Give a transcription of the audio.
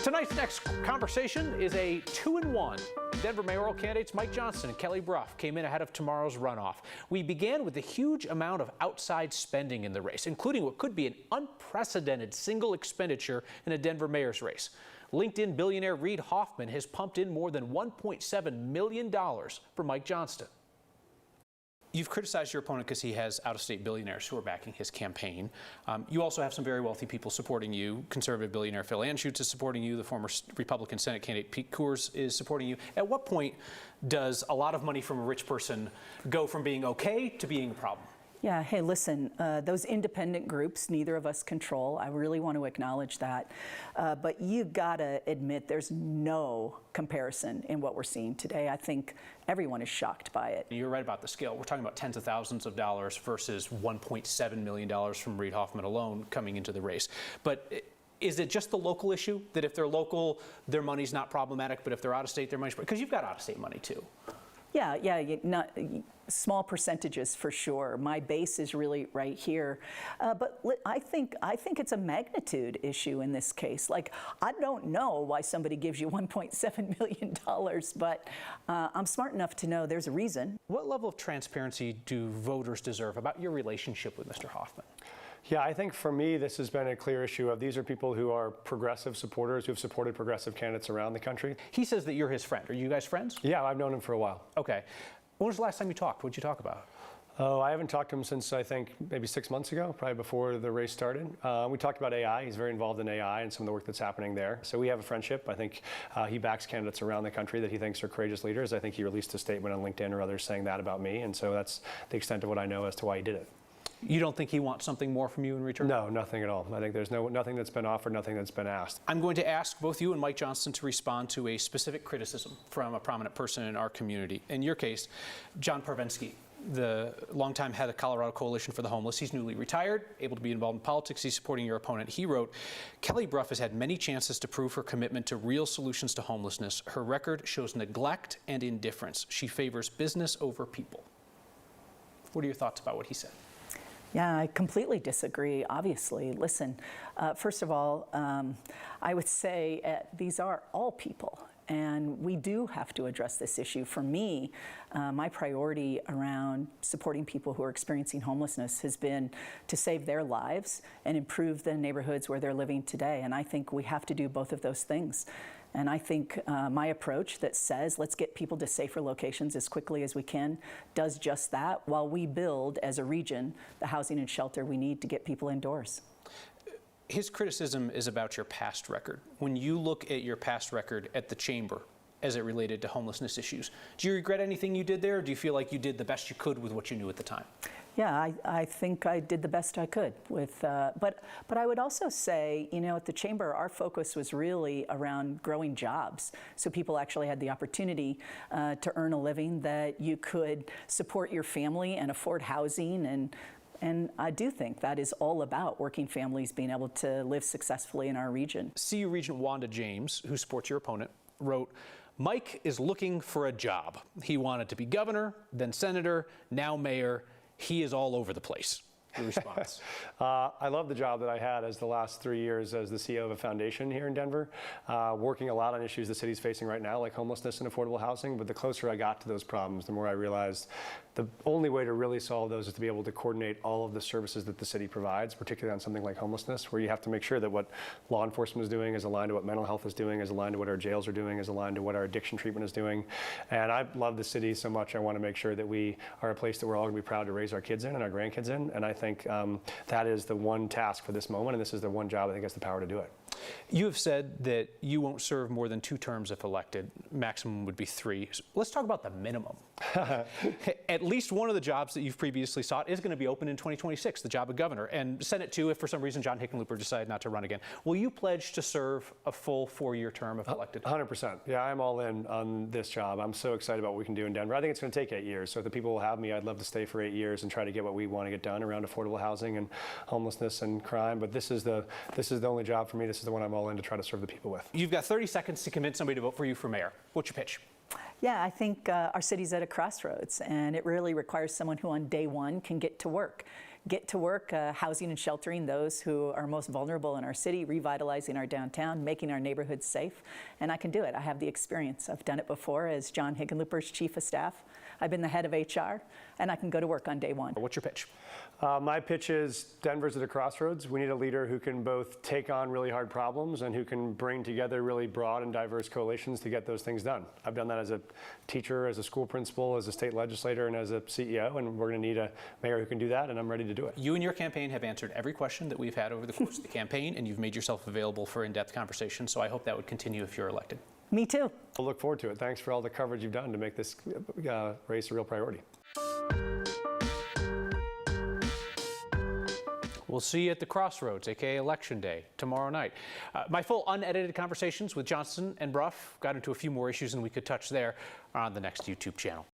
Tonight's next conversation is a 2-in-1. Denver mayoral candidates Mike Johnston and Kelly Brough came in ahead of tomorrow's runoff. We began with a huge amount of outside spending in the race, including what could be an unprecedented single expenditure in a Denver mayor's race. LinkedIn billionaire Mr Hoffman has pumped in more than $1.7 million for Mike Johnston. You've criticized your opponent because he has out-of-state billionaires who are backing his campaign. You also have some very wealthy people supporting you. Conservative billionaire Phil Anschutz is supporting you. The former Republican Senate candidate Pete Coors is supporting you. At what point does a lot of money from a rich person go from being okay to being a problem? Yeah, hey, listen, those independent groups, neither of us control. I really want to acknowledge that. But you gotta admit there's no comparison in what we're seeing today. I think everyone is shocked by it. You're right about the scale. We're talking about tens of thousands of dollars versus $1.7 million from Mr Hoffman alone coming into the race. But is it just the local issue, that if they're local, their money's not problematic, but if they're out of state, their money's, because you've got out of state money too? Yeah, not small percentages for sure. My base is really right here, but I think it's a magnitude issue in this case. Like, I don't know why somebody gives you $1.7 million, but I'm smart enough to know there's a reason. What level of transparency do voters deserve about your relationship with Mr. Hoffman? Yeah, I think for me, this has been a clear issue of these are people who are progressive supporters who have supported progressive candidates around the country. He says that you're his friend. Are you guys friends? Yeah, I've known him for a while. Okay. When was the last time you talked? What did you talk about? Oh, I haven't talked to him since I think maybe 6 months ago, probably before the race started. We talked about AI. He's very involved in AI and some of the work that's happening there. So we have a friendship. I think he backs candidates around the country that he thinks are courageous leaders. I think he released a statement on LinkedIn or others saying that about me. And so that's the extent of what I know as to why he did it. You don't think he wants something more from you in return? No, nothing at all. I think there's nothing that's been offered, nothing that's been asked. I'm going to ask both you and Mike Johnston to respond to a specific criticism from a prominent person in our community. In your case, John Parvensky, the longtime head of Colorado Coalition for the Homeless. He's newly retired, able to be involved in politics. He's supporting your opponent. He wrote, Kelly Brough has had many chances to prove her commitment to real solutions to homelessness. Her record shows neglect and indifference. She favors business over people. What are your thoughts about what he said? Yeah, I completely disagree, obviously. Listen, first of all, I would say these are all people, and we do have to address this issue. For me, my priority around supporting people who are experiencing homelessness has been to save their lives and improve the neighborhoods where they're living today, and I think we have to do both of those things. And I think my approach that says let's get people to safer locations as quickly as we can does just that, while we build as a region the housing and shelter we need to get people indoors. His criticism is about your past record. When you look at your past record at the chamber as it related to homelessness issues, do you regret anything you did there, or do you feel like you did the best you could with what you knew at the time? Yeah, I think I did the best I could with, but I would also say, you know, at the chamber, our focus was really around growing jobs. So people actually had the opportunity to earn a living, that you could support your family and afford housing, and I do think that is all about working families being able to live successfully in our region. CU Regent Wanda James, who supports your opponent, wrote, Mike is looking for a job. He wanted to be governor, then senator, now mayor. He is all over the place. Your response? I love the job that I had as the last 3 years as the CEO of a foundation here in Denver, working a lot on issues the city's facing right now, like homelessness and affordable housing. But the closer I got to those problems, the more I realized the only way to really solve those is to be able to coordinate all of the services that the city provides, particularly on something like homelessness, where you have to make sure that what law enforcement is doing is aligned to what mental health is doing, is aligned to what our jails are doing, is aligned to what our addiction treatment is doing. And I love the city so much, I want to make sure that we are a place that we're all going to be proud to raise our kids in and our grandkids in. And I think that is the one task for this moment, and this is the one job I think has the power to do it. You have said that you won't serve more than 2 terms if elected. Maximum would be 3. Let's talk about the minimum. At least one of the jobs that you've previously sought is going to be open in 2026, the job of governor, and Senate too, if for some reason John Hickenlooper decided not to run again. Will you pledge to serve a full 4-year term if elected? 100%. Yeah, I'm all in on this job. I'm so excited about what we can do in Denver. I think it's going to take 8 years. So if the people will have me, I'd love to stay for 8 years and try to get what we want to get done around affordable housing and homelessness and crime. But this is the only job for me. This is the one I'm all in to try to serve the people with. You've got 30 seconds to convince somebody to vote for you for mayor. What's your pitch? Yeah, I think our city's at a crossroads, and it really requires someone who on day one can get to work. get to work housing and sheltering those who are most vulnerable in our city, revitalizing our downtown, making our neighborhoods safe. And I can do it. I have the experience. I've done it before as John Hickenlooper's chief of staff. I've been the head of HR, and I can go to work on day one. What's your pitch? My pitch is Denver's at a crossroads. We need a leader who can both take on really hard problems and who can bring together really broad and diverse coalitions to get those things done. I've done that as a teacher, as a school principal, as a state legislator, and as a CEO, and we're going to need a mayor who can do that, and I'm ready to do it. You and your campaign have answered every question that we've had over the course of the campaign, and you've made yourself available for in-depth conversation, so I hope that would continue if you're elected. Me too. I'll look forward to it. Thanks for all the coverage you've done to make this race a real priority. We'll see you at the crossroads, aka Election Day, tomorrow night. My full unedited conversations with Johnston and Brough got into a few more issues than we could touch there on the next YouTube channel.